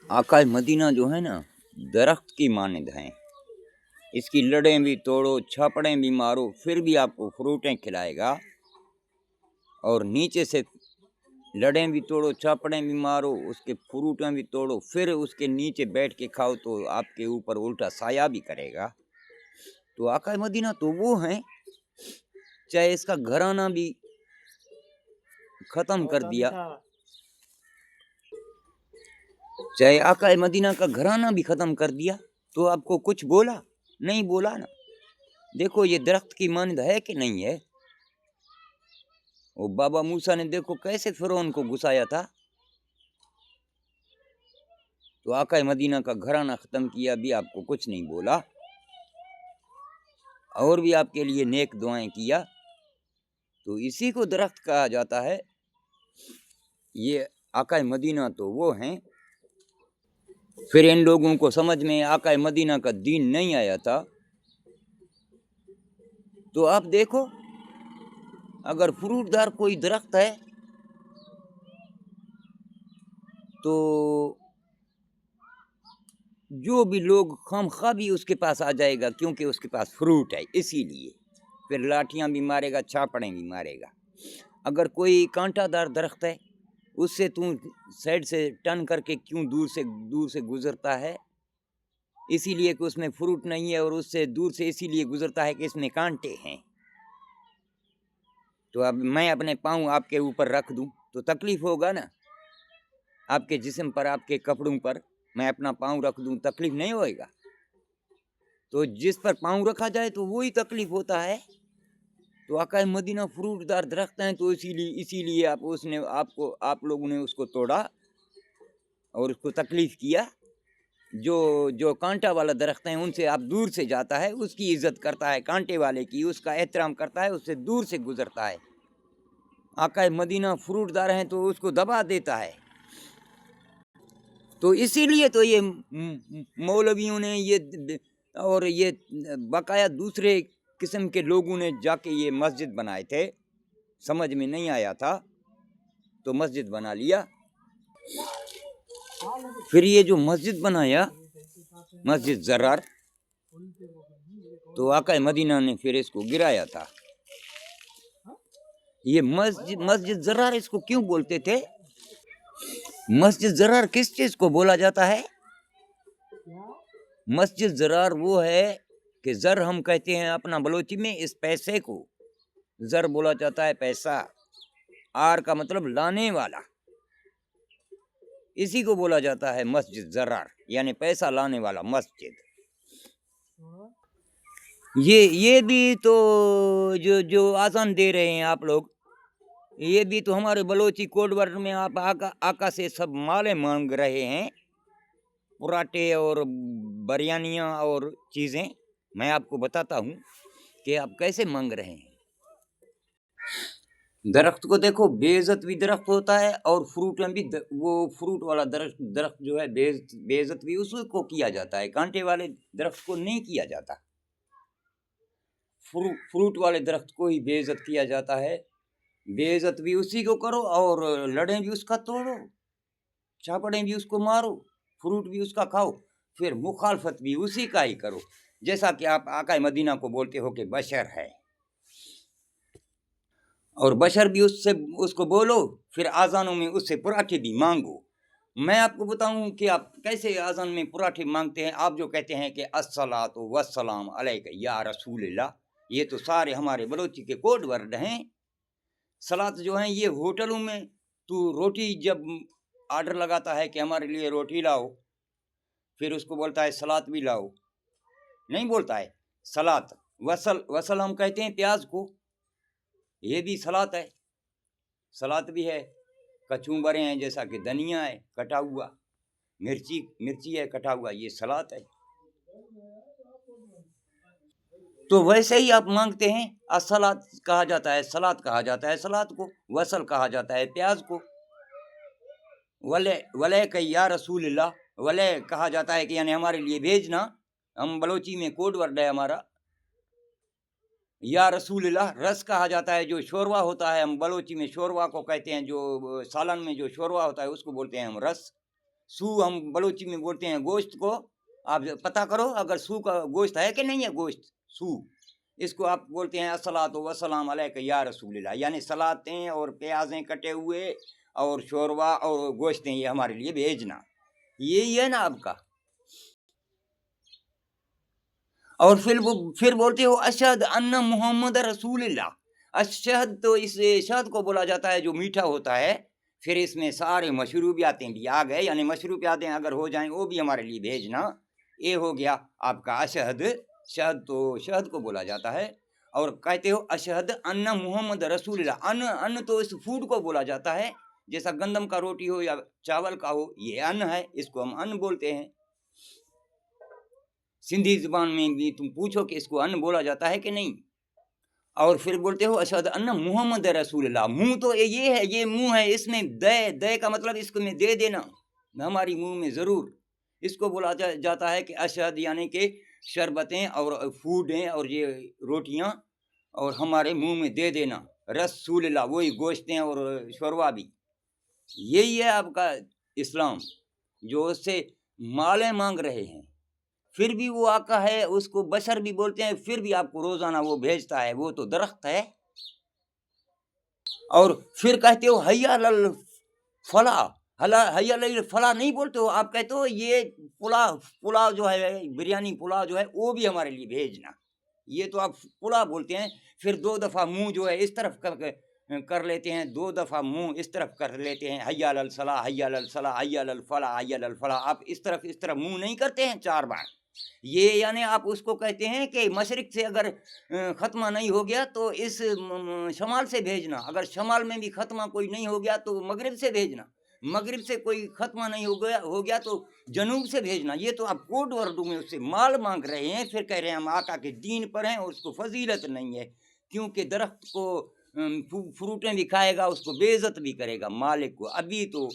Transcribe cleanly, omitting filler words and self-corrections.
आका मदीना जो है ना, दरख्त की मानद हैं। इसकी लड़ें भी तोड़ो, छापड़ें भी मारो, फिर भी आपको फ्रूटें खिलाएगा। और नीचे से लड़ें भी तोड़ो, छापड़ें भी मारो, उसके फ्रूटें भी तोड़ो, फिर उसके नीचे बैठ के खाओ तो आपके ऊपर उल्टा साया भी करेगा। तो आका मदीना तो वो हैं, चाहे इसका घराना भी ख़त्म कर दिया, चाहे आका मदीना का घराना भी ख़त्म कर दिया, तो आपको कुछ बोला नहीं? बोला ना। देखो ये दरख्त की मानद है कि नहीं है। वो बाबा मूसा ने देखो कैसे फिरौन को घुसाया था। तो आका मदीना का घराना ख़त्म किया भी आपको कुछ नहीं बोला, और भी आपके लिए नेक दुआएं किया। तो इसी को दरख्त कहा जाता है। ये आका मदीना तो वो हैं। फिर इन लोगों को समझ में आका मदीना का दीन नहीं आया था। तो आप देखो, अगर फ्रूटदार कोई दरख्त है तो जो भी लोग खामखा भी उसके पास आ जाएगा, क्योंकि उसके पास फ्रूट है, इसीलिए फिर लाठियां भी मारेगा, छापड़ें भी मारेगा। अगर कोई कांटादार दरख्त है, उससे तू साइड से टर्न करके क्यों दूर से गुजरता है? इसीलिए कि उसमें फ्रूट नहीं है, और उससे दूर से इसीलिए गुजरता है कि इसमें कांटे हैं। तो अब मैं अपने पाँव आपके ऊपर रख दूं तो तकलीफ होगा ना? आपके जिस्म पर, आपके कपड़ों पर मैं अपना पाँव रख दूं, तकलीफ नहीं होएगा? तो जिस पर पाँव रखा जाए तो वही तकलीफ होता है। तो आका मदीना फ्रूटदार दरख्त हैं, तो इसीलिए आप लोगों ने उसको तोड़ा और उसको तकलीफ किया। जो कांटा वाला दरख्त है उनसे आप दूर से जाता है, उसकी इज्जत करता है, कांटे वाले की उसका एहतराम करता है, उससे दूर से गुजरता है। आका मदीना फ्रूटदार हैं तो उसको दबा देता है। तो इसीलिए तो ये मौलवियों ने ये बकाया दूसरे किस्म के लोगों ने जाके ये मस्जिद बनाए थे। समझ में नहीं आया था तो मस्जिद बना लिया। फिर ये जो मस्जिद बनाया, मस्जिद ज़रार, तो आका मदीना ने फिर इसको गिराया था। ये मस्जिद ज़रार इसको क्यों बोलते थे? मस्जिद ज़रार किस चीज़ को बोला जाता है? मस्जिद ज़रार वो है कि ज़र हम कहते हैं अपना बलोची में, इस पैसे को ज़र बोला जाता है, पैसा। आर का मतलब लाने वाला, इसी को बोला जाता है मस्जिद ज़रार, यानी पैसा लाने वाला मस्जिद। ये भी तो जो आज़ान दे रहे हैं आप लोग, ये भी तो हमारे बलोची कोड वर्ड में आप आका से सब माले मांग रहे हैं, पुराटे और बिरयानियाँ और चीज़ें। मैं आपको बताता हूँ कि आप कैसे मांग रहे हैं। दरख्त को देखो, बेइज्जत भी दरख्त होता है, और फ्रूट में भी वो फ्रूट वाला दरख्त जो है बेइज्जत भी उसको किया जाता है, कांटे वाले दरख्त को नहीं किया जाता। फ्रूट वाले दरख्त को ही बेइज्जत किया जाता है। बेइज्जत भी उसी को करो, और लड़ें भी उसका तोड़ो, छापड़ें भी उसको मारो, फ्रूट भी उसका खाओ, फिर मुखालफत भी उसी का ही करो। जैसा कि आप आका मदीना को बोलते हो कि बशर है, और बशर भी उसको बोलो, फिर आज़ानों में उससे पराठे भी मांगो। मैं आपको बताऊं कि आप कैसे आज़ान में पराठे मांगते हैं। आप जो कहते हैं कि अस्सलातु वस्सलाम अलैका या रसूलल्लाह, ये तो सारे हमारे बलोची के कोड वर्ड हैं। सलात जो हैं ये होटलों में तू रोटी जब आर्डर लगाता है कि हमारे लिए रोटी लाओ, फिर उसको बोलता है सलात भी लाओ, नहीं बोलता है सलात। वसल हम कहते हैं प्याज को, ये भी सलात है, सलात भी है। कचूम्बरे हैं, जैसा कि धनिया है कटा हुआ, मिर्ची है कटा हुआ, ये सलात है। तो वैसे ही आप मांगते हैं। असलात कहा जाता है, सलात कहा जाता है सलात को, वसल कहा जाता है प्याज को। वले कई या रसूलल्लाह, वले कहा जाता है कि यानी हमारे लिए भेजना। हम बलोची में कोड वर्ड है हमारा या रसूलल्लाह। रस कहा जाता है जो शोरवा होता है, हम बलोची में शोरवा को कहते हैं, जो सालन में जो शोरवा होता है उसको बोलते हैं हम रस। सू हम बलोची में बोलते हैं गोश्त को, आप पता करो अगर सू का गोश्त है कि नहीं है गोश्त, सू, इसको आप बोलते हैं अस्सलातु वस्सलाम अलैका या रसूलिल्लाह, यानी सलातें और प्याजें कटे हुए और शोरवा और गोश्तें ये हमारे लिए भेजना, यही है ना आपका। और फिर बोलते हो अशहद अन्ना मोहम्मद रसूलुल्लाह, अशहद तो इस शहद को बोला जाता है जो मीठा होता है, फिर इसमें सारे मशरूबियातें भी आ गए, यानी मशरूबियातें अगर हो जाएं वो भी हमारे लिए भेजना, ये हो गया आपका अशहद। शहद तो शहद को बोला जाता है। और कहते हो अशहद अन्ना मोहम्मद रसूलुल्लाह, अन्न अन्न तो इस फूड को बोला जाता है, जैसा गंदम का रोटी हो या चावल का हो, ये अन्न है, इसको हम अन्न बोलते हैं। सिंधी जुबान में भी तुम पूछो कि इसको अन्न बोला जाता है कि नहीं। और फिर बोलते हो अशहद अन्न मोहम्मद रसूलुल्लाह, मुंह तो ये है, ये मुंह है, इसमें दे का मतलब इसको में दे देना, हमारी मुंह में ज़रूर, इसको बोला जाता है कि अशहद यानी कि शरबतें और फूडें और ये रोटियां और हमारे मुंह में दे देना, रसूलुल्लाह वही गोश्तें और शोरवा भी, यही है आपका इस्लाम, जो उससे मालें मांग रहे हैं, फिर भी वो आका है, उसको बशर भी बोलते हैं, फिर भी आपको रोजाना वो भेजता है, वो तो दरख्त है। और फिर कहते हो हैया लल फला, हैया लल फला नहीं बोलते हो, आप कहते हो ये पुलाव जो है, बिरयानी पुलाव जो है वो भी हमारे लिए भेजना, ये तो आप पुलाव बोलते हैं। फिर 2 दफ़ा मुंह जो है इस तरफ कर लेते हैं, 2 दफ़ा मुंह इस तरफ कर लेते हैं, हैया लल सला, हैया लल सला, हैया लल फला, हैया लल फला, आप इस तरफ मुंह नहीं करते हैं 4 बार, ये यानी आप उसको कहते हैं कि मशरिक से अगर ख़त्मा नहीं हो गया तो इस शमाल से भेजना, अगर शमाल में भी ख़त्मा कोई नहीं हो गया तो मगरिब से भेजना, मगरिब से कोई ख़त्मा नहीं हो गया तो जनूब से भेजना। ये तो आप कोड वर्डों में उससे माल मांग रहे हैं, फिर कह रहे हैं हम आका के दीन पर हैं और उसको फजीलत नहीं है, क्योंकि दरख्त को फ्रूटें भी खाएगा उसको बेइज्जत भी करेगा मालिक को। अभी तो